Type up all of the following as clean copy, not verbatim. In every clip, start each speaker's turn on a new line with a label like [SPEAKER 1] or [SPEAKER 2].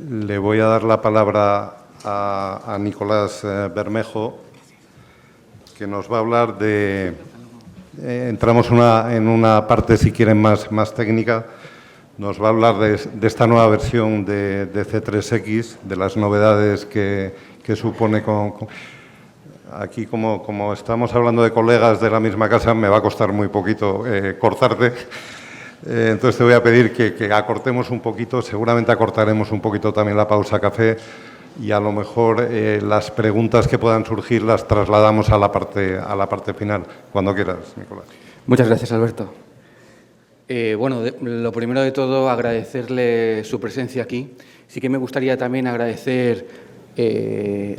[SPEAKER 1] Le voy a dar la palabra a Nicolás Bermejo, que nos va a hablar de... entramos en una parte, si quieren, más técnica. Nos va a hablar de esta nueva versión de C3X, de las novedades que supone aquí, como estamos hablando de colegas de la misma casa, me va a costar muy poquito cortarte. Entonces te voy a pedir que acortemos un poquito, seguramente acortaremos un poquito también la pausa café y a lo mejor las preguntas que puedan surgir las trasladamos a la parte final. Cuando quieras, Nicolás.
[SPEAKER 2] Muchas gracias, Alberto. Bueno, lo primero de todo, agradecerle su presencia aquí. Sí que me gustaría también agradecer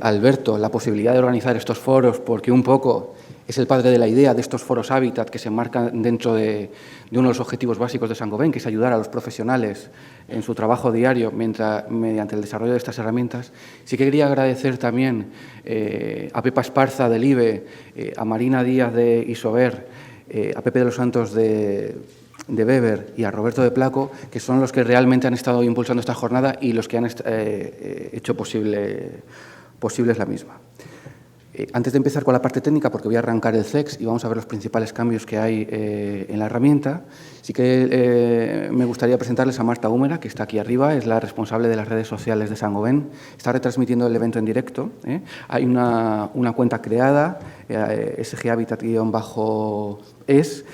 [SPEAKER 2] a Alberto la posibilidad de organizar estos foros, porque un poco es el padre de la idea de estos foros Hábitat que se enmarcan dentro de uno de los objetivos básicos de Saint-Gobain, que es ayudar a los profesionales en su trabajo diario mediante el desarrollo de estas herramientas. Sí que quería agradecer también a Pepa Esparza del IBE, a Marina Díaz de Isover, a Pepe de los Santos de Weber y a Roberto de Placo, que son los que realmente han estado impulsando esta jornada y los que han hecho posible la misma. Antes de empezar con la parte técnica, porque voy a arrancar el CEX y vamos a ver los principales cambios que hay en la herramienta, sí que me gustaría presentarles a Marta Húmera, que está aquí arriba, es la responsable de las redes sociales de Saint-Gobain, está retransmitiendo el evento en directo. Hay una cuenta creada, SG Habitat-es,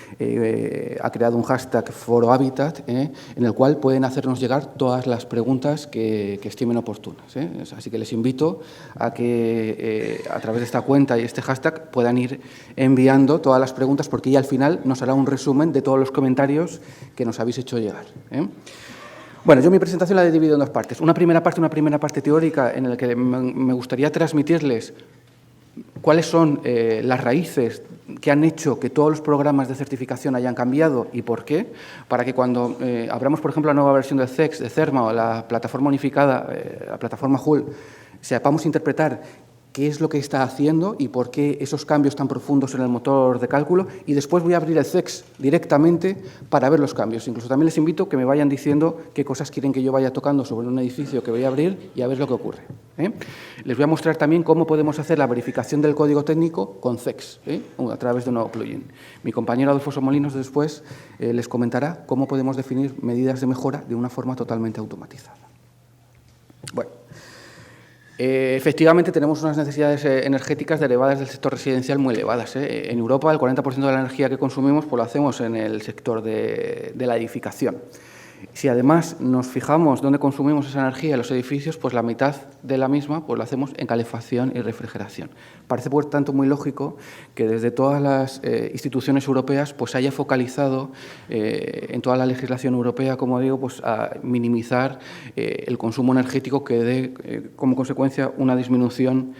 [SPEAKER 2] ha creado un hashtag Foro Habitat, en el cual pueden hacernos llegar todas las preguntas que estimen oportunas. Así que les invito a que a través de esta cuenta y este hashtag puedan ir enviando todas las preguntas, porque ella al final nos hará un resumen de todos los comentarios que nos habéis hecho llegar. Bueno, yo mi presentación la he dividido en dos partes. Una primera parte teórica en la que me gustaría transmitirles cuáles son las raíces que han hecho que todos los programas de certificación hayan cambiado y por qué, para que cuando abramos, por ejemplo, la nueva versión del CEX, de CERMA o la plataforma unificada, la plataforma HUL, sepamos interpretar qué es lo que está haciendo y por qué esos cambios tan profundos en el motor de cálculo, y después voy a abrir el CEX directamente para ver los cambios. Incluso también les invito a que me vayan diciendo qué cosas quieren que yo vaya tocando sobre un edificio que voy a abrir y a ver lo que ocurre. Les voy a mostrar también cómo podemos hacer la verificación del código técnico con CEX, a través de un nuevo plugin. Mi compañero Adolfo Somolinos después les comentará cómo podemos definir medidas de mejora de una forma totalmente automatizada. Bueno. Efectivamente, tenemos unas necesidades energéticas derivadas del sector residencial muy elevadas. En Europa, el 40% de la energía que consumimos pues, lo hacemos en el sector de la edificación. Si además nos fijamos dónde consumimos esa energía en los edificios, pues la mitad de la misma pues, la hacemos en calefacción y refrigeración. Parece, por tanto, muy lógico que desde todas las instituciones europeas pues, se haya focalizado en toda la legislación europea, como digo, pues, a minimizar el consumo energético que dé como consecuencia una disminución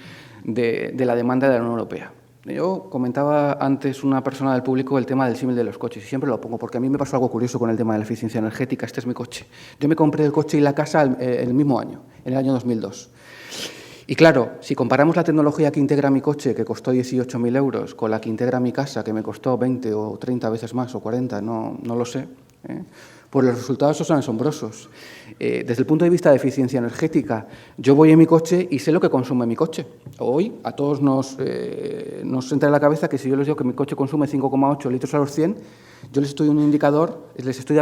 [SPEAKER 2] de la demanda de la Unión Europea. Yo comentaba antes una persona del público el tema del símil de los coches y siempre lo pongo porque a mí me pasó algo curioso con el tema de la eficiencia energética. Este es mi coche. Yo me compré el coche y la casa el mismo año, en el año 2002. Y claro, si comparamos la tecnología que integra mi coche, que costó 18.000 euros, con la que integra mi casa, que me costó 20 o 30 veces más o 40, no lo sé, pues los resultados son asombrosos. Desde el punto de vista de eficiencia energética, yo voy en mi coche y sé lo que consume mi coche. Hoy a todos nos entra en la cabeza que si yo les digo que mi coche consume 5,8 litros a los 100, yo les estoy dando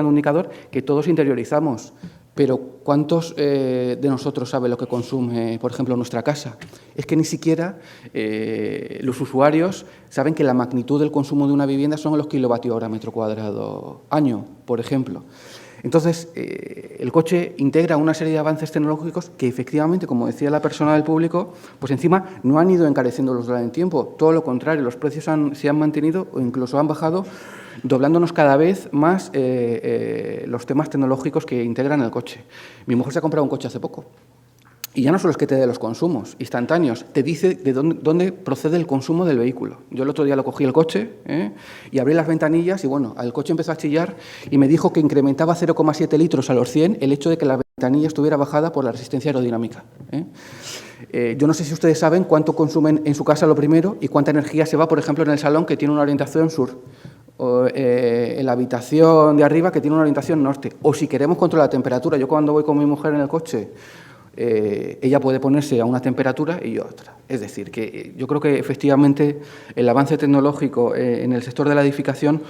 [SPEAKER 2] un indicador que todos interiorizamos. Pero ¿cuántos de nosotros sabe lo que consume, por ejemplo, nuestra casa? Es que ni siquiera los usuarios saben que la magnitud del consumo de una vivienda son los kilovatios-hora metro cuadrado año, por ejemplo. Entonces, el coche integra una serie de avances tecnológicos que, efectivamente, como decía la persona del público, pues encima no han ido encareciéndolos durante el tiempo. Todo lo contrario, los precios se han mantenido o incluso han bajado, doblándonos cada vez más los temas tecnológicos que integran el coche. Mi mujer se ha comprado un coche hace poco. Y ya no solo es que te dé los consumos instantáneos, te dice de dónde procede el consumo del vehículo. Yo el otro día lo cogí el coche y abrí las ventanillas y, bueno, el coche empezó a chillar y me dijo que incrementaba 0,7 litros a los 100 el hecho de que la ventanilla estuviera bajada por la resistencia aerodinámica. Yo no sé si ustedes saben cuánto consumen en su casa lo primero y cuánta energía se va, por ejemplo, en el salón que tiene una orientación sur. O en la habitación de arriba que tiene una orientación norte. O si queremos controlar la temperatura. Yo cuando voy con mi mujer en el coche ella puede ponerse a una temperatura y yo a otra. Es decir, que yo creo que efectivamente el avance tecnológico en el sector de la edificación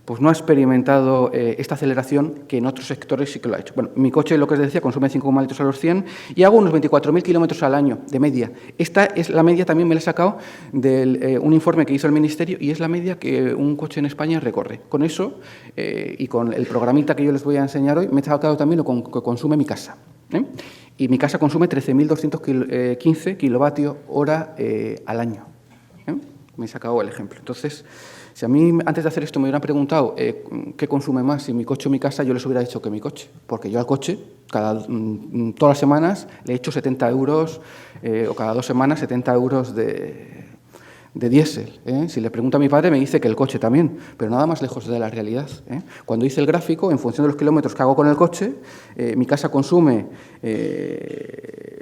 [SPEAKER 2] pues no ha experimentado esta aceleración que en otros sectores sí que lo ha hecho. Bueno, mi coche, lo que os decía, consume 5,0 litros a los 100 y hago unos 24.000 kilómetros al año de media. Esta es la media, también me la he sacado de un informe que hizo el Ministerio y es la media que un coche en España recorre. Con eso y con el programita que yo les voy a enseñar hoy, me he sacado también lo que consume mi casa. Y mi casa consume 13.215 kilovatios hora al año. Me he sacado el ejemplo. Entonces, si a mí antes de hacer esto me hubieran preguntado qué consume más, si mi coche o mi casa, yo les hubiera dicho que mi coche, porque yo al coche todas las semanas le echo 70 euros o cada 2 semanas 70 euros de diésel. Si le pregunto a mi padre me dice que el coche también, pero nada más lejos de la realidad. Cuando hice el gráfico, en función de los kilómetros que hago con el coche, mi casa consume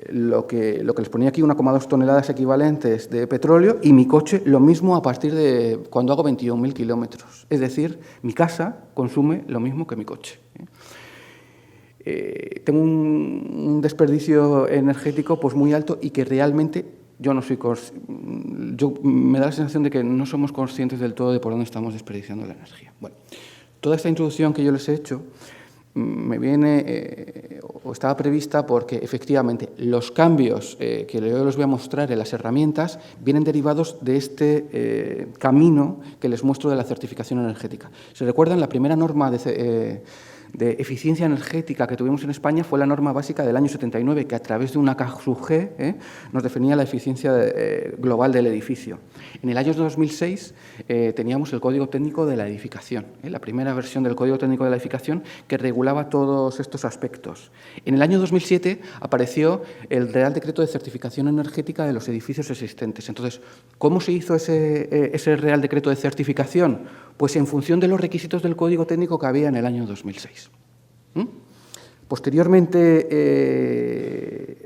[SPEAKER 2] lo que les ponía aquí, 1,2 toneladas equivalentes de petróleo, y mi coche lo mismo a partir de cuando hago 21.000 kilómetros. Es decir, mi casa consume lo mismo que mi coche. Tengo un desperdicio energético pues muy alto y que realmente me da la sensación de que no somos conscientes del todo de por dónde estamos desperdiciando la energía. Bueno, toda esta introducción que yo les he hecho me viene o estaba prevista porque efectivamente los cambios que yo les voy a mostrar en las herramientas vienen derivados de este camino que les muestro de la certificación energética. ¿Se recuerdan? La primera norma de eficiencia energética que tuvimos en España fue la norma básica del año 79, que a través de una K sub G nos definía la eficiencia global del edificio. En el año 2006 teníamos el Código Técnico de la Edificación, la primera versión del Código Técnico de la Edificación que regulaba todos estos aspectos. En el año 2007 apareció el Real Decreto de Certificación Energética de los edificios existentes. Entonces, ¿cómo se hizo ese Real Decreto de Certificación? Pues en función de los requisitos del Código Técnico que había en el año 2006. Posteriormente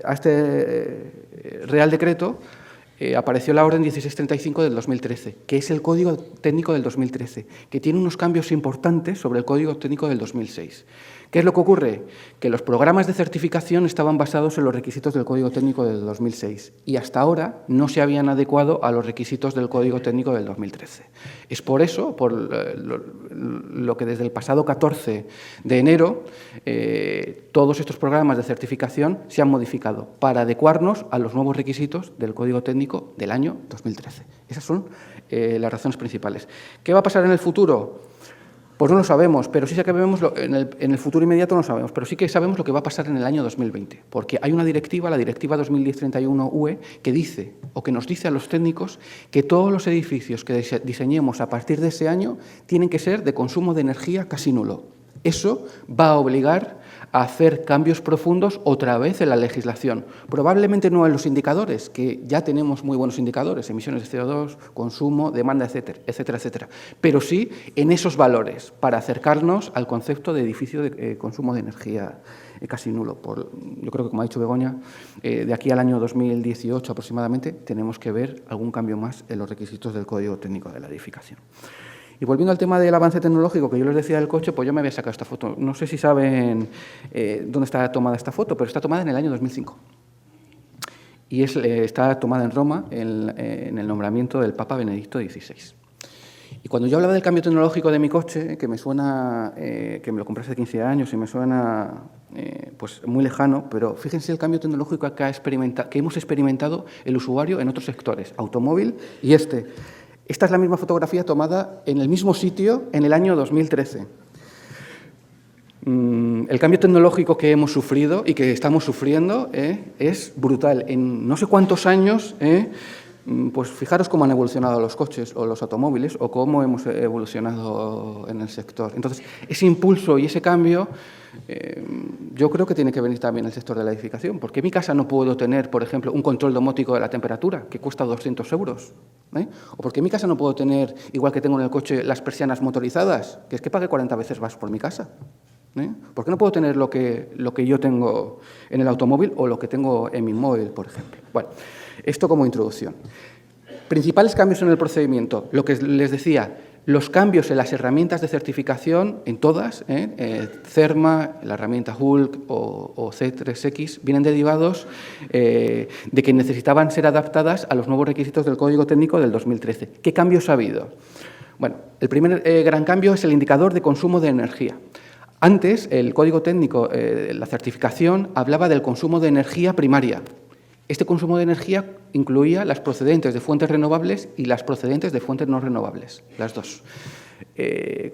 [SPEAKER 2] a este Real Decreto apareció la Orden 1635 del 2013, que es el Código Técnico del 2013, que tiene unos cambios importantes sobre el Código Técnico del 2006. ¿Qué es lo que ocurre? Que los programas de certificación estaban basados en los requisitos del Código Técnico del 2006 y hasta ahora no se habían adecuado a los requisitos del Código Técnico del 2013. Es por eso, por lo que desde el pasado 14 de enero, todos estos programas de certificación se han modificado para adecuarnos a los nuevos requisitos del Código Técnico del año 2013. Esas son las razones principales. ¿Qué va a pasar en el futuro? Pues no lo sabemos, pero sí que vemos en el futuro inmediato no lo sabemos, pero sí que sabemos lo que va a pasar en el año 2020, porque hay una directiva, la Directiva 2010/31/UE, que dice, o que nos dice a los técnicos, que todos los edificios que diseñemos a partir de ese año tienen que ser de consumo de energía casi nulo. Eso va a obligar a hacer cambios profundos otra vez en la legislación. Probablemente no en los indicadores, que ya tenemos muy buenos indicadores, emisiones de CO2, consumo, demanda, etcétera, etcétera, etcétera. Pero sí en esos valores, para acercarnos al concepto de edificio de consumo de energía casi nulo. Yo creo que, como ha dicho Begoña, de aquí al año 2018 aproximadamente tenemos que ver algún cambio más en los requisitos del Código Técnico de la Edificación. Y volviendo al tema del avance tecnológico que yo les decía del coche, pues yo me había sacado esta foto. No sé si saben dónde está tomada esta foto, pero está tomada en el año 2005. Y está tomada en Roma en el nombramiento del Papa Benedicto XVI. Y cuando yo hablaba del cambio tecnológico de mi coche, que me suena, que me lo compré hace 15 años y me suena pues muy lejano, pero fíjense el cambio tecnológico que hemos experimentado el usuario en otros sectores, automóvil y Esta es la misma fotografía tomada en el mismo sitio en el año 2013. El cambio tecnológico que hemos sufrido y que estamos sufriendo es brutal. En no sé cuántos años, pues fijaros cómo han evolucionado los coches o los automóviles o cómo hemos evolucionado en el sector. Entonces, ese impulso y ese cambio yo creo que tiene que venir también el sector de la edificación. ¿Por qué en mi casa no puedo tener, por ejemplo, un control domótico de la temperatura que cuesta 200 euros? ¿O por qué en mi casa no puedo tener, igual que tengo en el coche, las persianas motorizadas? Que es que pague 40 veces más por mi casa. ¿Por qué no puedo tener lo que yo tengo en el automóvil o lo que tengo en mi móvil, por ejemplo? Bueno, esto como introducción. Principales cambios en el procedimiento. Lo que les decía, Los cambios en las herramientas de certificación, en todas, CERMA, la herramienta Hulk o C3X, vienen derivados de que necesitaban ser adaptadas a los nuevos requisitos del Código Técnico del 2013. ¿Qué cambios ha habido? Bueno, el primer gran cambio es el indicador de consumo de energía. Antes, el Código Técnico, la certificación, hablaba del consumo de energía primaria. Este consumo de energía incluía las procedentes de fuentes renovables y las procedentes de fuentes no renovables, las dos.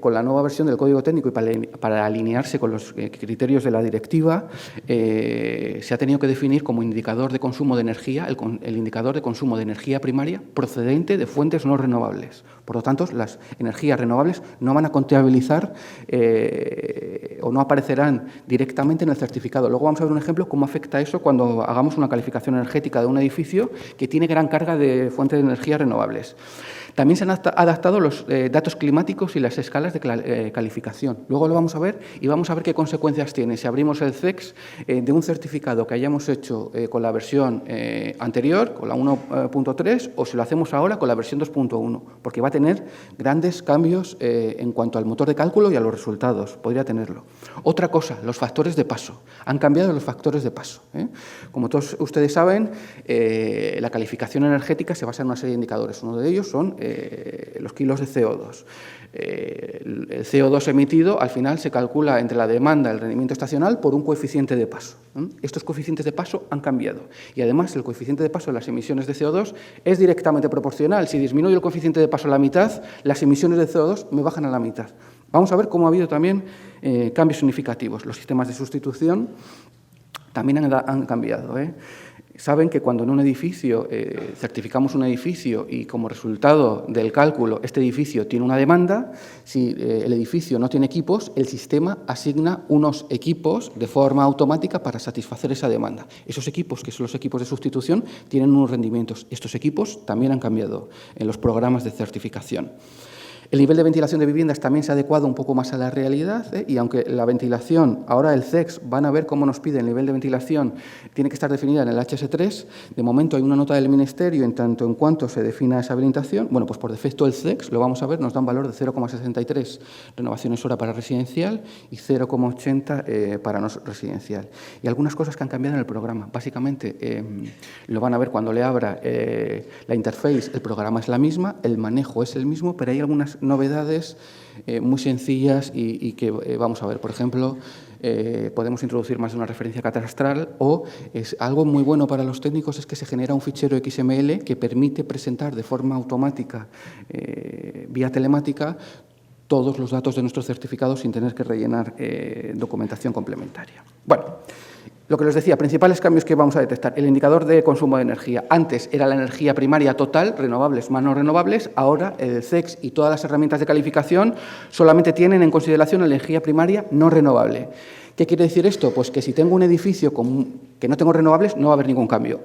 [SPEAKER 2] Con la nueva versión del Código Técnico y para alinearse con los criterios de la directiva, se ha tenido que definir como indicador de consumo de energía el indicador de consumo de energía primaria procedente de fuentes no renovables. Por lo tanto, las energías renovables no van a contabilizar o no aparecerán directamente en el certificado. Luego vamos a ver un ejemplo cómo afecta eso cuando hagamos una calificación energética de un edificio que tiene gran carga de fuentes de energía renovables. También se han adaptado los datos climáticos y las escalas de calificación. Luego lo vamos a ver y vamos a ver qué consecuencias tiene si abrimos el CEX de un certificado que hayamos hecho con la versión anterior, con la 1.3, o si lo hacemos ahora con la versión 2.1, porque va a tener grandes cambios en cuanto al motor de cálculo y a los resultados. Podría tenerlo. Otra cosa, los factores de paso. Han cambiado los factores de paso. Como todos ustedes saben, la calificación energética se basa en una serie de indicadores. Uno de ellos son los kilos de CO2. El CO2 emitido al final se calcula entre la demanda y el rendimiento estacional por un coeficiente de paso. Estos coeficientes de paso han cambiado y además el coeficiente de paso de las emisiones de CO2 es directamente proporcional. Si disminuye el coeficiente de paso a la mitad, las emisiones de CO2 me bajan a la mitad. Vamos a ver cómo ha habido también cambios significativos. Los sistemas de sustitución también han cambiado. Saben que cuando en un edificio certificamos un edificio y como resultado del cálculo este edificio tiene una demanda, si el edificio no tiene equipos, el sistema asigna unos equipos de forma automática para satisfacer esa demanda. Esos equipos, que son los equipos de sustitución, tienen unos rendimientos. Estos equipos también han cambiado en los programas de certificación. El nivel de ventilación de viviendas también se ha adecuado un poco más a la realidad y aunque la ventilación, ahora el CEX, van a ver cómo nos pide el nivel de ventilación, tiene que estar definida en el HS3, de momento hay una nota del Ministerio en tanto en cuanto se defina esa habilitación. Bueno, pues por defecto el CEX, lo vamos a ver, nos da un valor de 0,63 renovaciones hora para residencial y 0,80 para no residencial. Y algunas cosas que han cambiado en el programa. Básicamente, lo van a ver cuando le abra la interface, el programa es la misma, el manejo es el mismo, pero hay algunas novedades muy sencillas y que vamos a ver. Por ejemplo, podemos introducir más de una referencia catastral o es algo muy bueno para los técnicos es que se genera un fichero XML que permite presentar de forma automática, vía telemática, todos los datos de nuestros certificados sin tener que rellenar documentación complementaria. Bueno, lo que les decía, principales cambios que vamos a detectar. El indicador de consumo de energía. Antes era la energía primaria total, renovables más no renovables. Ahora el CEX y todas las herramientas de calificación solamente tienen en consideración la energía primaria no renovable. ¿Qué quiere decir esto? Pues que si tengo un edificio que no tengo renovables, no va a haber ningún cambio.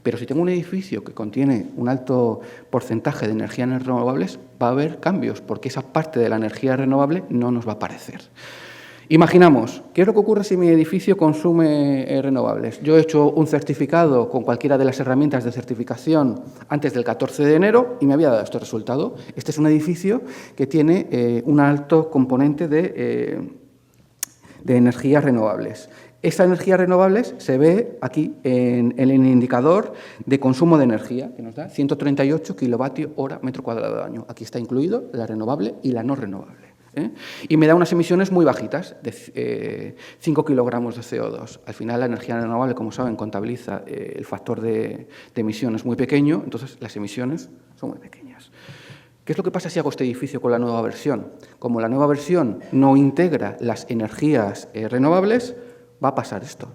[SPEAKER 2] Pero si tengo un edificio que contiene un alto porcentaje de energías no renovables, va a haber cambios, porque esa parte de la energía renovable no nos va a aparecer. Imaginamos, ¿qué es lo que ocurre si mi edificio consume renovables? Yo he hecho un certificado con cualquiera de las herramientas de certificación antes del 14 de enero y me había dado este resultado. Este es un edificio que tiene un alto componente de energías renovables. Esa energía renovables se ve aquí en el indicador de consumo de energía, que nos da 138 kilovatios hora metro cuadrado de año. Aquí está incluido la renovable y la no renovable. Y me da unas emisiones muy bajitas, de 5 kilogramos de CO2. Al final, la energía renovable, como saben, contabiliza el factor de emisiones muy pequeño, entonces las emisiones son muy pequeñas. ¿Qué es lo que pasa si hago este edificio con la nueva versión? Como la nueva versión no integra las energías renovables, va a pasar esto.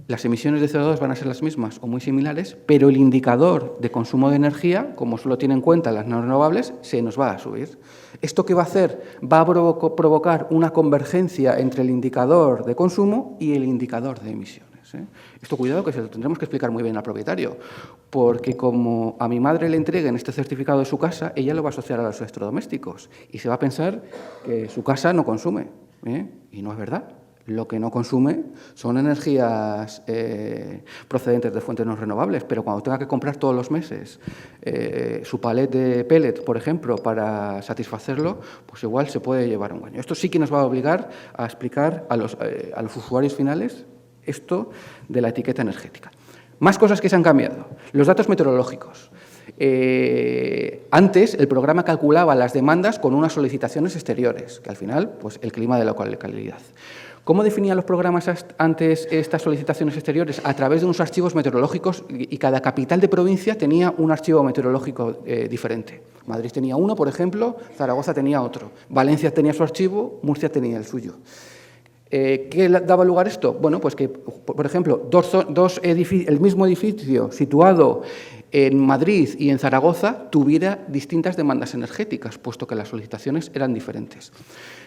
[SPEAKER 2] Las emisiones de CO2 van a ser las mismas o muy similares, pero el indicador de consumo de energía, como solo tiene en cuenta las no renovables, se nos va a subir. ¿Esto qué va a hacer? Va a provocar una convergencia entre el indicador de consumo y el indicador de emisiones. Esto, cuidado, que se lo tendremos que explicar muy bien al propietario, porque como a mi madre le entreguen este certificado de su casa, ella lo va a asociar a los electrodomésticos y se va a pensar que su casa no consume, y no es verdad. Lo que no consume son energías procedentes de fuentes no renovables, pero cuando tenga que comprar todos los meses su palet de pellet, por ejemplo, para satisfacerlo, pues igual se puede llevar un año. Esto sí que nos va a obligar a explicar a los usuarios finales esto de la etiqueta energética. Más cosas que se han cambiado. Los datos meteorológicos. Antes el programa calculaba las demandas con unas solicitaciones exteriores, que al final, pues el clima de la localidad. ¿Cómo definían los programas antes estas solicitaciones exteriores? A través de unos archivos meteorológicos, y cada capital de provincia tenía un archivo meteorológico diferente. Madrid tenía uno, por ejemplo, Zaragoza tenía otro, Valencia tenía su archivo, Murcia tenía el suyo. ¿Qué daba lugar a esto? Bueno, pues que, por ejemplo, el mismo edificio situado en Madrid y en Zaragoza tuviera distintas demandas energéticas, puesto que las solicitaciones eran diferentes.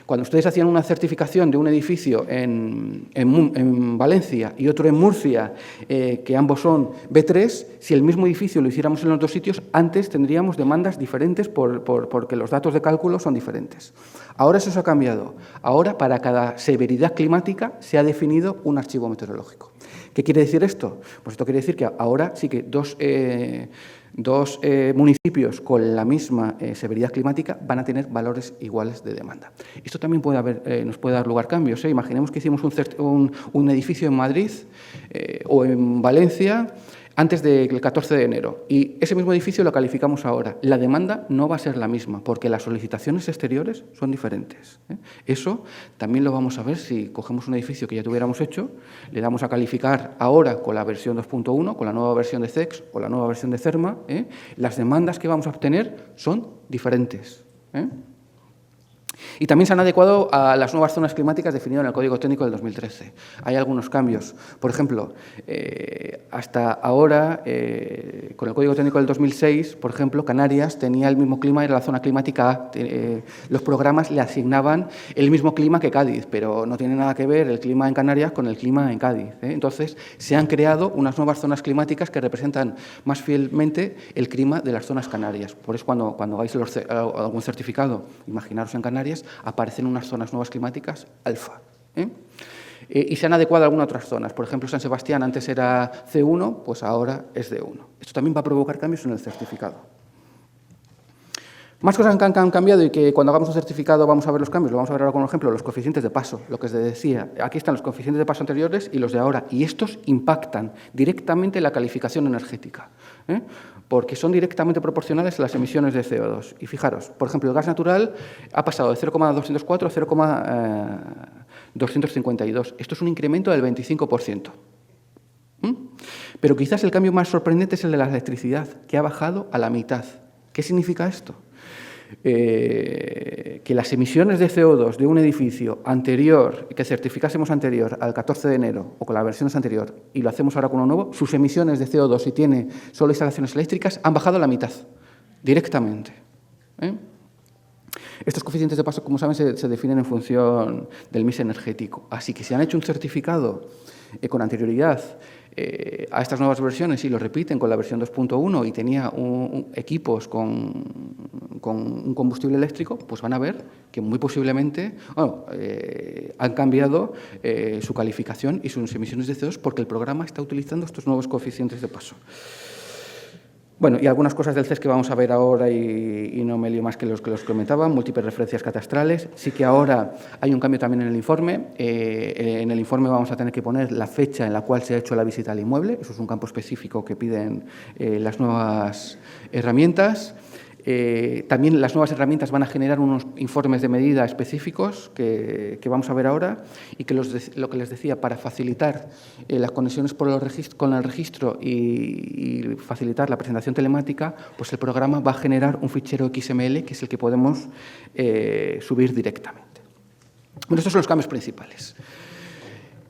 [SPEAKER 2] Cuando ustedes hacían una certificación de un edificio en Valencia y otro en Murcia, que ambos son B3, si el mismo edificio lo hiciéramos en los dos sitios, antes tendríamos demandas diferentes porque los datos de cálculo son diferentes. Ahora eso se ha cambiado. Ahora, para cada severidad climática, se ha definido un archivo meteorológico. ¿Qué quiere decir esto? Pues esto quiere decir que ahora sí que dos municipios con la misma severidad climática van a tener valores iguales de demanda. Esto también nos puede dar lugar a cambios. Imaginemos que hicimos un edificio en Madrid o en Valencia antes del 14 de enero y ese mismo edificio lo calificamos ahora. La demanda no va a ser la misma porque las solicitaciones exteriores son diferentes. Eso también lo vamos a ver si cogemos un edificio que ya tuviéramos hecho, le damos a calificar ahora con la versión 2.1, con la nueva versión de CEX o la nueva versión de CERMA, las demandas que vamos a obtener son diferentes. Y también se han adecuado a las nuevas zonas climáticas definidas en el Código Técnico del 2013. Hay algunos cambios. Por ejemplo, hasta ahora, con el Código Técnico del 2006, por ejemplo, Canarias tenía el mismo clima, era la zona climática A. Los programas le asignaban el mismo clima que Cádiz, pero no tiene nada que ver el clima en Canarias con el clima en Cádiz. Entonces, se han creado unas nuevas zonas climáticas que representan más fielmente el clima de las zonas canarias. Por eso, cuando hagáis algún certificado, imaginaros en Canarias, aparecen unas zonas nuevas climáticas alfa. Y se han adecuado a algunas otras zonas. Por ejemplo, San Sebastián antes era C1, pues ahora es D1. Esto también va a provocar cambios en el certificado. Más cosas que han cambiado y que cuando hagamos un certificado vamos a ver los cambios. Lo vamos a ver ahora con un ejemplo, los coeficientes de paso, lo que os decía. Aquí están los coeficientes de paso anteriores y los de ahora. Y estos impactan directamente en la calificación energética, porque son directamente proporcionales a las emisiones de CO2. Y fijaros, por ejemplo, el gas natural ha pasado de 0,204 a 0,252. Esto es un incremento del 25%. Pero quizás el cambio más sorprendente es el de la electricidad, que ha bajado a la mitad. ¿Qué significa esto? Que las emisiones de CO2 de un edificio anterior, que certificásemos anterior al 14 de enero o con la versión anterior y lo hacemos ahora con uno nuevo, sus emisiones de CO2, si tiene solo instalaciones eléctricas, han bajado a la mitad, directamente. Estos coeficientes de paso, como saben, se definen en función del mix energético. Así que si han hecho un certificado con anterioridad a estas nuevas versiones y lo repiten con la versión 2.1 y tenía equipos con un combustible eléctrico, pues van a ver que muy posiblemente han cambiado su calificación y sus emisiones de CO2 porque el programa está utilizando estos nuevos coeficientes de paso. Bueno, y algunas cosas del CES que vamos a ver ahora y no me lío más que los comentaba, múltiples referencias catastrales. Sí que ahora hay un cambio también en el informe. En el informe vamos a tener que poner la fecha en la cual se ha hecho la visita al inmueble. Eso es un campo específico que piden las nuevas herramientas. También las nuevas herramientas van a generar unos informes de medida específicos que vamos a ver ahora y que lo que les decía, para facilitar las conexiones con el registro y facilitar la presentación telemática, pues el programa va a generar un fichero XML que es el que podemos subir directamente. Bueno, estos son los cambios principales.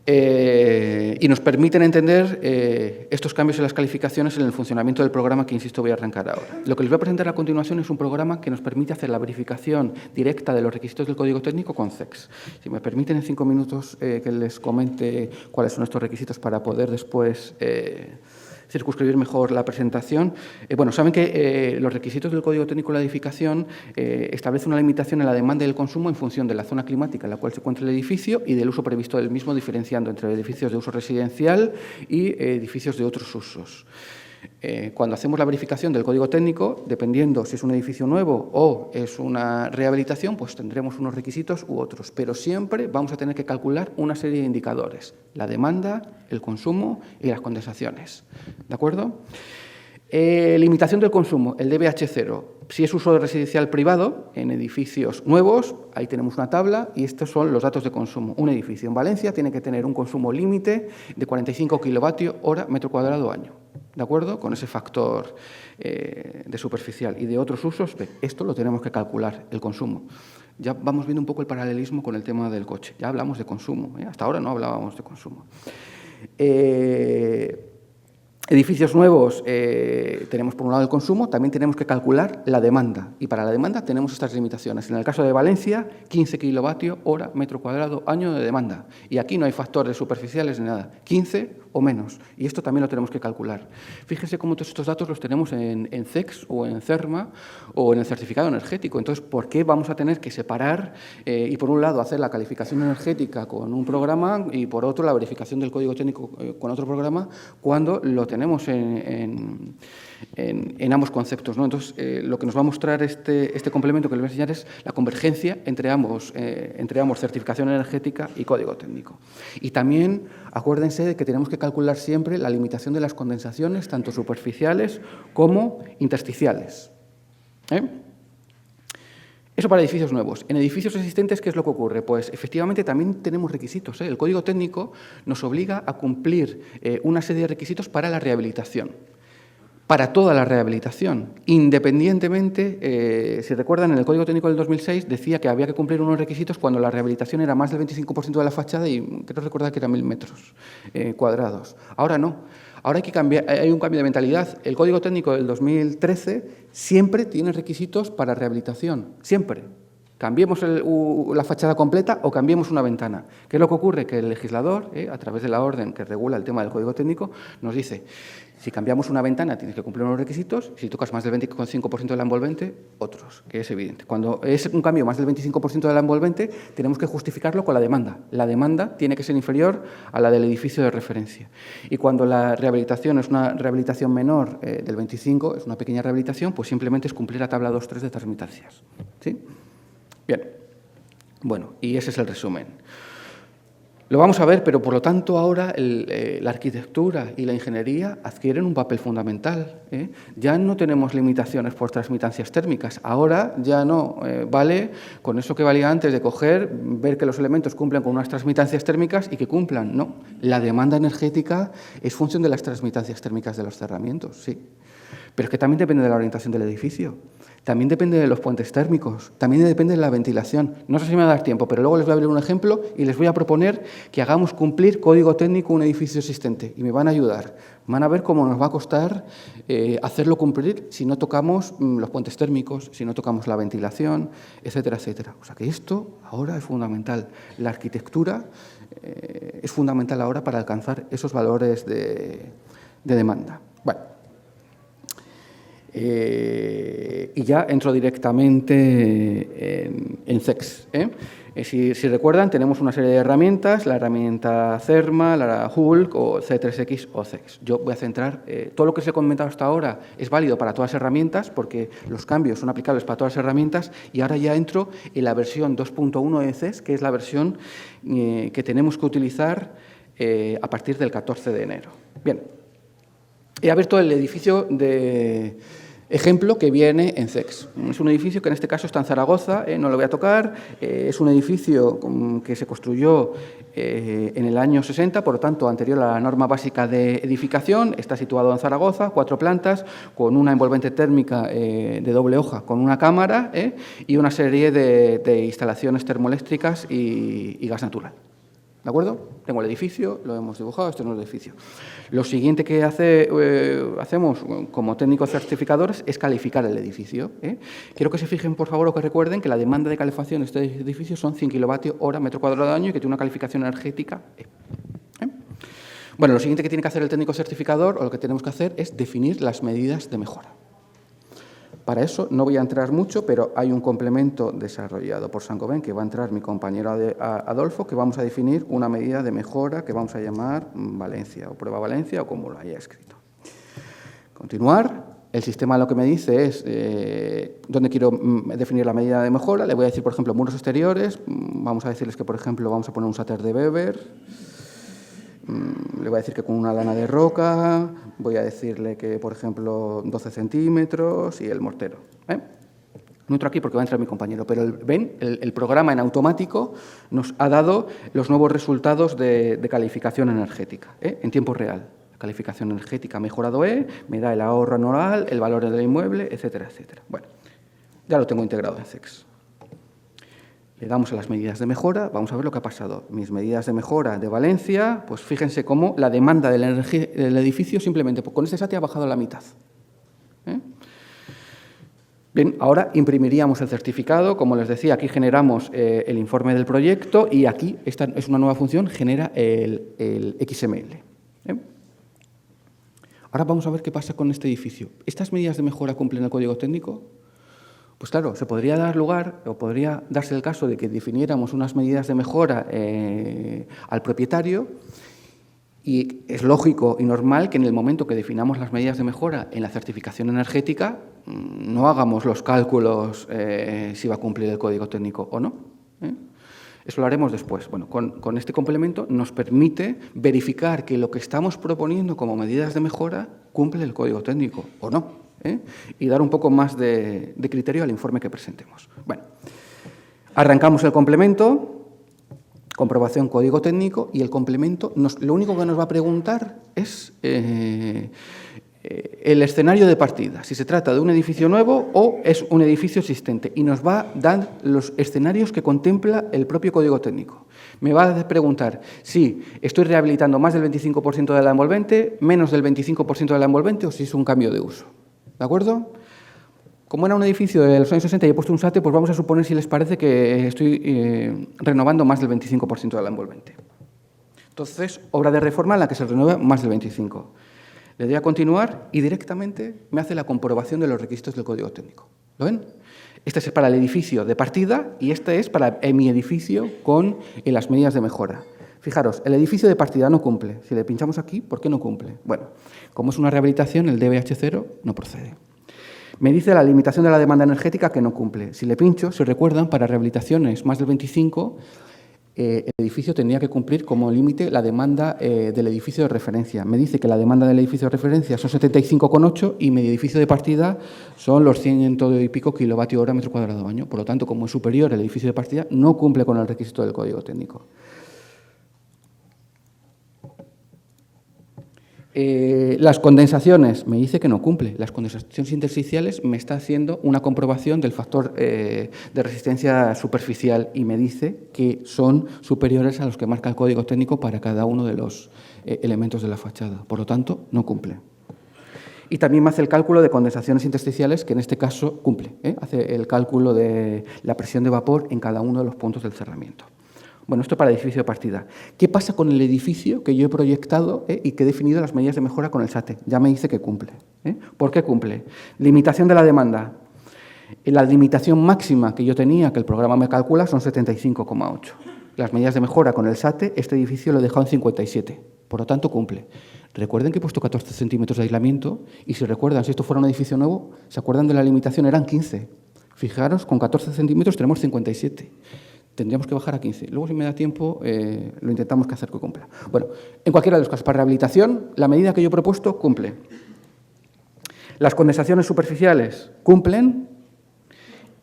[SPEAKER 2] Y nos permiten entender estos cambios en las calificaciones en el funcionamiento del programa que, insisto, voy a arrancar ahora. Lo que les voy a presentar a continuación es un programa que nos permite hacer la verificación directa de los requisitos del código técnico con CEX. Si me permiten en 5 minutos que les comente cuáles son estos requisitos para poder después circunscribir mejor la presentación. Bueno, saben que los requisitos del Código Técnico de la Edificación establecen una limitación en la demanda y el consumo en función de la zona climática en la cual se encuentra el edificio y del uso previsto del mismo, diferenciando entre edificios de uso residencial y edificios de otros usos. Cuando hacemos la verificación del Código Técnico, dependiendo si es un edificio nuevo o es una rehabilitación, pues tendremos unos requisitos u otros, pero siempre vamos a tener que calcular una serie de indicadores: la demanda, el consumo y las condensaciones. ¿De acuerdo? Limitación del consumo, el DBH0. Si es uso residencial privado, en edificios nuevos, ahí tenemos una tabla y estos son los datos de consumo. Un edificio en Valencia tiene que tener un consumo límite de 45 kWh metro cuadrado año. ¿De acuerdo? Con ese factor de superficial. Y de otros usos, esto lo tenemos que calcular, el consumo. Ya vamos viendo un poco el paralelismo con el tema del coche. Ya hablamos de consumo, hasta ahora no hablábamos de consumo. Edificios nuevos, tenemos por un lado el consumo, también tenemos que calcular la demanda. Y para la demanda tenemos estas limitaciones. En el caso de Valencia, 15 kWh metro cuadrado año de demanda. Y aquí no hay factores superficiales ni nada, 15 o menos. Y esto también lo tenemos que calcular. Fíjense cómo todos estos datos los tenemos en CEX o en CERMA o en el certificado energético. Entonces, ¿por qué vamos a tener que separar y por un lado hacer la calificación energética con un programa y por otro la verificación del código técnico con otro programa cuando lo tenemos en ambos conceptos, ¿no? Entonces, lo que nos va a mostrar este complemento que les voy a enseñar es la convergencia entre ambos, certificación energética y código técnico. Y también acuérdense de que tenemos que calcular siempre la limitación de las condensaciones, tanto superficiales como intersticiales. Eso para edificios nuevos. En edificios existentes, ¿qué es lo que ocurre? Pues efectivamente también tenemos requisitos. El Código Técnico nos obliga a cumplir una serie de requisitos para la rehabilitación. Para toda la rehabilitación, independientemente, si recuerdan, en el Código Técnico del 2006 decía que había que cumplir unos requisitos cuando la rehabilitación era más del 25% de la fachada y creo recordar que eran 1.000 metros cuadrados. Ahora no. Ahora hay un cambio de mentalidad. El Código Técnico del 2013 siempre tiene requisitos para rehabilitación, siempre. Cambiemos la fachada completa o cambiemos una ventana. ¿Qué es lo que ocurre? Que el legislador, a través de la orden que regula el tema del Código Técnico, nos dice: si cambiamos una ventana tienes que cumplir unos requisitos, si tocas más del 25% de la envolvente, otros, que es evidente. Cuando es un cambio más del 25% de la envolvente, tenemos que justificarlo con la demanda. La demanda tiene que ser inferior a la del edificio de referencia. Y cuando la rehabilitación es una rehabilitación menor del 25%, es una pequeña rehabilitación, pues simplemente es cumplir la tabla 2.3 de transmitancias. ¿Sí? Bien. Bueno, y ese es el resumen. Lo vamos a ver, pero por lo tanto ahora la arquitectura y la ingeniería adquieren un papel fundamental. Ya no tenemos limitaciones por transmitancias térmicas. Ahora ya no vale con eso que valía antes de coger, ver que los elementos cumplen con unas transmitancias térmicas y que cumplan. No, la demanda energética es función de las transmitancias térmicas de los cerramientos, sí. Pero es que también depende de la orientación del edificio. También depende de los puentes térmicos, también depende de la ventilación. No sé si me va a dar tiempo, pero luego les voy a abrir un ejemplo y les voy a proponer que hagamos cumplir código técnico un edificio existente y me van a ayudar. Van a ver cómo nos va a costar hacerlo cumplir si no tocamos los puentes térmicos, si no tocamos la ventilación, etcétera, etcétera. O sea que esto ahora es fundamental. La arquitectura es fundamental ahora para alcanzar esos valores de demanda. Bueno. Y ya entro directamente en CEX. Si recuerdan, tenemos una serie de herramientas, la herramienta CERMA, la Hulk o C3X o CEX. Yo voy a centrar, todo lo que os he comentado hasta ahora es válido para todas las herramientas porque los cambios son aplicables para todas las herramientas y ahora ya entro en la versión 2.1 de CEX, que es la versión que tenemos que utilizar a partir del 14 de enero. Bien, he abierto el edificio de ejemplo que viene en CEX. Es un edificio que en este caso está en Zaragoza, no lo voy a tocar, es un edificio que se construyó en el año 60, por lo tanto anterior a la norma básica de edificación, está situado en Zaragoza, 4 plantas, con una envolvente térmica de doble hoja, con una cámara y una serie de instalaciones termoeléctricas y gas natural. ¿De acuerdo? Tengo el edificio, lo hemos dibujado, este no es el edificio. Lo siguiente que hacemos como técnicos certificadores es calificar el edificio. Quiero que se fijen, por favor, o que recuerden que la demanda de calefacción de este edificio son 100 kWh metro cuadrado de año y que tiene una calificación energética E. Bueno, lo siguiente que tiene que hacer el técnico certificador, o lo que tenemos que hacer, es definir las medidas de mejora. Para eso no voy a entrar mucho, pero hay un complemento desarrollado por Saint-Gobain, que va a entrar mi compañero Adolfo, que vamos a definir una medida de mejora que vamos a llamar Valencia, o prueba Valencia, o como lo haya escrito. Continuar. El sistema lo que me dice es dónde quiero definir la medida de mejora. Le voy a decir, por ejemplo, muros exteriores. Vamos a decirles que, por ejemplo, vamos a poner un sáter de Weber. Le voy a decir que con una lana de roca. Voy a decirle que, por ejemplo, 12 centímetros y el mortero. No entro aquí porque va a entrar mi compañero, pero ven, el programa en automático nos ha dado los nuevos resultados de calificación energética en tiempo real. Calificación energética mejorado me da el ahorro anual, el valor del inmueble, etcétera, etcétera. Bueno, ya lo tengo integrado en CEX. Le damos a las medidas de mejora, vamos a ver lo que ha pasado. Mis medidas de mejora de Valencia, pues fíjense cómo la demanda de la energía del edificio simplemente con este SATI ha bajado a la mitad. Bien, ahora imprimiríamos el certificado. Como les decía, aquí generamos el informe del proyecto y aquí, esta es una nueva función, genera el XML. Ahora vamos a ver qué pasa con este edificio. ¿Estas medidas de mejora cumplen el código técnico? Pues claro, se podría dar lugar, o podría darse el caso de que definiéramos unas medidas de mejora al propietario, y es lógico y normal que en el momento que definamos las medidas de mejora en la certificación energética no hagamos los cálculos si va a cumplir el código técnico o no. Eso lo haremos después. Bueno, con este complemento nos permite verificar que lo que estamos proponiendo como medidas de mejora cumple el código técnico o no, y dar un poco más de criterio al informe que presentemos. Bueno, arrancamos el complemento, comprobación código técnico, y el complemento lo único que nos va a preguntar es el escenario de partida, si se trata de un edificio nuevo o es un edificio existente, y nos va a dar los escenarios que contempla el propio código técnico. Me va a preguntar si estoy rehabilitando más del 25% de la envolvente, menos del 25% de la envolvente, o si es un cambio de uso. ¿De acuerdo? Como era un edificio de los años 60 y he puesto un SATE, pues vamos a suponer si les parece que estoy renovando más del 25% de la envolvente. Entonces, obra de reforma en la que se renueva más del 25%. Le doy a continuar y directamente me hace la comprobación de los requisitos del código técnico. ¿Lo ven? Este es para el edificio de partida y este es para mi edificio con las medidas de mejora. Fijaros, el edificio de partida no cumple. Si le pinchamos aquí, ¿por qué no cumple? Bueno, como es una rehabilitación, el DBH0 no procede. Me dice la limitación de la demanda energética que no cumple. Si le pincho, si recuerdan, para rehabilitaciones más del 25%, el edificio tendría que cumplir como límite la demanda del edificio de referencia. Me dice que la demanda del edificio de referencia son 75,8 y mi edificio de partida son los 100 y pico kilovatios hora metro cuadrado año. Por lo tanto, como es superior el edificio de partida, no cumple con el requisito del código técnico. Las condensaciones, me dice que no cumple. Las condensaciones intersticiales me está haciendo una comprobación del factor de resistencia superficial y me dice que son superiores a los que marca el código técnico para cada uno de los elementos de la fachada. Por lo tanto, no cumple. Y también me hace el cálculo de condensaciones intersticiales, que en este caso cumple. Hace el cálculo de la presión de vapor en cada uno de los puntos del cerramiento. Bueno, esto para el edificio de partida. ¿Qué pasa con el edificio que yo he proyectado y que he definido las medidas de mejora con el SATE? Ya me dice que cumple. ¿Por qué cumple? Limitación de la demanda. La limitación máxima que yo tenía, que el programa me calcula, son 75,8. Las medidas de mejora con el SATE, este edificio lo he dejado en 57. Por lo tanto, cumple. Recuerden que he puesto 14 centímetros de aislamiento y si recuerdan, si esto fuera un edificio nuevo, ¿se acuerdan de la limitación? Eran 15. Fijaros, con 14 centímetros tenemos 57. Tendríamos que bajar a 15. Luego, si me da tiempo, lo intentamos que hacer que cumpla. Bueno, en cualquiera de los casos, para rehabilitación, la medida que yo he propuesto cumple. Las condensaciones superficiales cumplen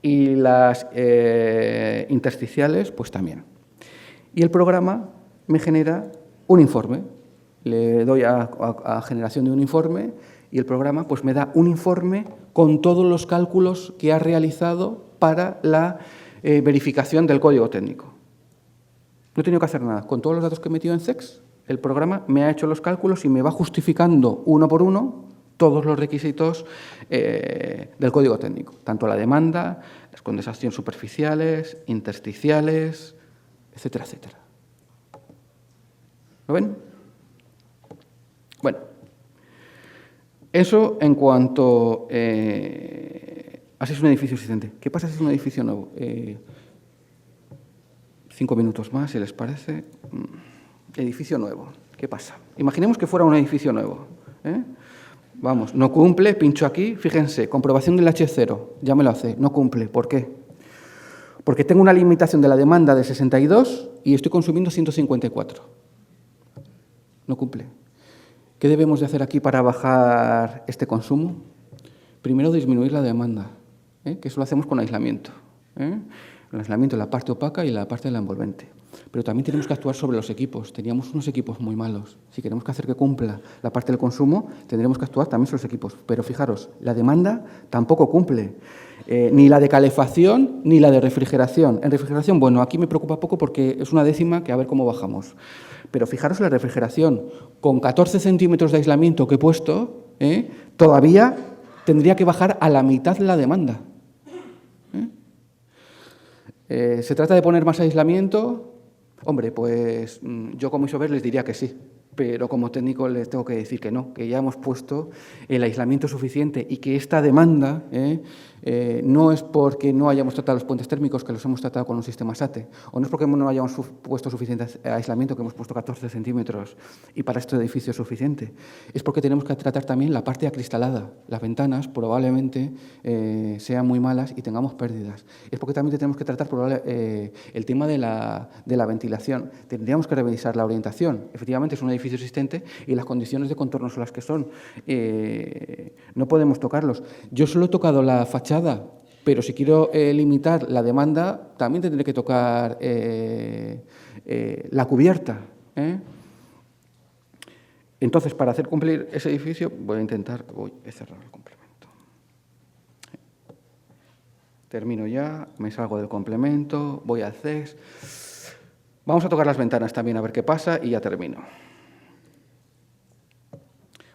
[SPEAKER 2] y las intersticiales, pues también. Y el programa me genera un informe. Le doy a generación de un informe y el programa pues me da un informe con todos los cálculos que ha realizado para la verificación del código técnico. No he tenido que hacer nada. Con todos los datos que he metido en CEX, el programa me ha hecho los cálculos y me va justificando uno por uno todos los requisitos del código técnico, tanto la demanda, las condensaciones superficiales, intersticiales, etcétera, etcétera. ¿Lo ven? Bueno, eso en cuanto a si es un edificio existente. ¿Qué pasa si es un edificio nuevo? 5 minutos más, si les parece. Edificio nuevo. ¿Qué pasa? Imaginemos que fuera un edificio nuevo. Vamos, no cumple, pincho aquí, fíjense, comprobación del H0, ya me lo hace, no cumple. ¿Por qué? Porque tengo una limitación de la demanda de 62 y estoy consumiendo 154. No cumple. ¿Qué debemos de hacer aquí para bajar este consumo? Primero, disminuir la demanda, que eso lo hacemos con aislamiento. El aislamiento en la parte opaca y la parte de la envolvente. Pero también tenemos que actuar sobre los equipos. Teníamos unos equipos muy malos. Si queremos hacer que cumpla la parte del consumo, tendremos que actuar también sobre los equipos. Pero fijaros, la demanda tampoco cumple. Ni la de calefacción ni la de refrigeración. En refrigeración, bueno, aquí me preocupa poco porque es una décima que a ver cómo bajamos. Pero fijaros la refrigeración, con 14 centímetros de aislamiento que he puesto, todavía tendría que bajar a la mitad la demanda. ¿Se trata de poner más aislamiento? Hombre, pues yo como isover les diría que sí, pero como técnico les tengo que decir que no, que ya hemos puesto el aislamiento suficiente y que esta demanda no es porque no hayamos tratado los puentes térmicos, que los hemos tratado con un sistema SATE, o no es porque no hayamos puesto suficiente aislamiento, que hemos puesto 14 centímetros y para este edificio es suficiente. Es porque tenemos que tratar también la parte acristalada. Las ventanas probablemente sean muy malas y tengamos pérdidas. Es porque también tenemos que tratar el tema de la ventilación. Tendríamos que revisar la orientación. Efectivamente, es un edificio existente y las condiciones de contorno son las que son. No podemos tocarlos. Yo solo he tocado la fachada, pero si quiero limitar la demanda, también tendré que tocar la cubierta. Entonces, para hacer cumplir ese edificio, he cerrado el complemento. Termino ya, me salgo del complemento, voy al CES. Vamos a tocar las ventanas también a ver qué pasa y ya termino.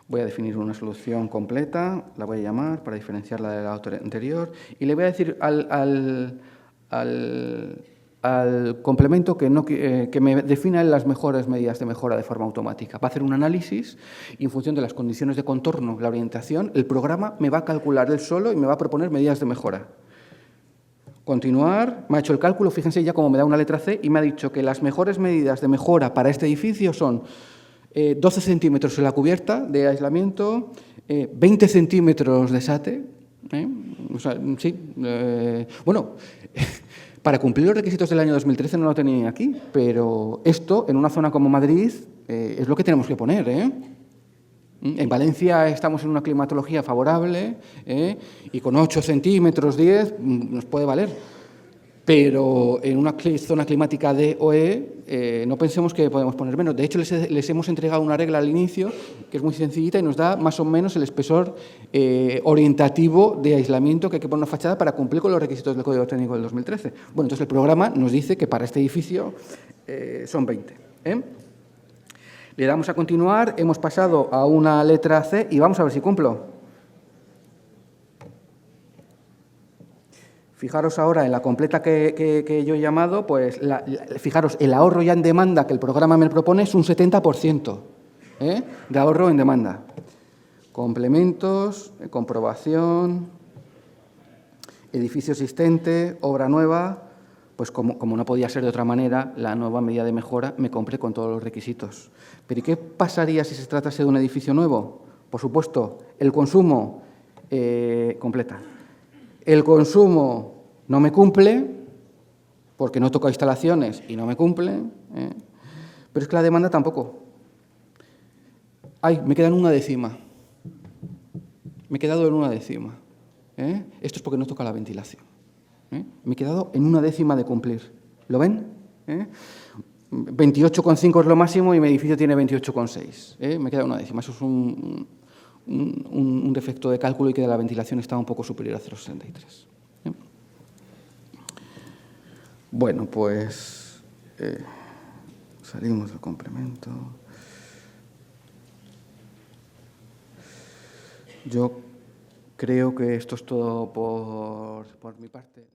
[SPEAKER 2] Voy a definir una solución completa, la voy a llamar para diferenciarla de la anterior y le voy a decir al complemento que me defina las mejores medidas de mejora de forma automática. Va a hacer un análisis y en función de las condiciones de contorno, la orientación, el programa me va a calcular él solo y me va a proponer medidas de mejora. Continuar, me ha hecho el cálculo, fíjense ya cómo me da una letra C y me ha dicho que las mejores medidas de mejora para este edificio son 12 centímetros en la cubierta de aislamiento, 20 centímetros de SATE. O sea, sí, bueno, para cumplir los requisitos del año 2013 no lo tenía aquí, pero esto en una zona como Madrid es lo que tenemos que poner. En Valencia estamos en una climatología favorable y con 8 centímetros, 10 nos puede valer. Pero en una zona climática D o E no pensemos que podemos poner menos. De hecho, les hemos entregado una regla al inicio que es muy sencillita y nos da más o menos el espesor orientativo de aislamiento que hay que poner en una fachada para cumplir con los requisitos del Código Técnico del 2013. Bueno, entonces el programa nos dice que para este edificio son 20. Le damos a continuar, hemos pasado a una letra C y vamos a ver si cumplo. Fijaros ahora en la completa que yo he llamado, pues fijaros, el ahorro ya en demanda que el programa me propone es un 70% de ahorro en demanda. Complementos, comprobación, edificio existente, obra nueva, pues como no podía ser de otra manera, la nueva medida de mejora me compré con todos los requisitos. ¿Pero y qué pasaría si se tratase de un edificio nuevo? Por supuesto, el consumo completa. El consumo no me cumple, porque no toco instalaciones y no me cumple, pero es que la demanda tampoco. Ay, me queda en una décima. Me he quedado en una décima. Esto es porque no toca la ventilación. Me he quedado en una décima de cumplir. ¿Lo ven? 28,5 es lo máximo y mi edificio tiene 28,6. Me queda una décima. Eso es un defecto de cálculo y que de la ventilación está un poco superior a 0,63. Bueno, pues salimos del complemento. Yo creo que esto es todo por mi parte.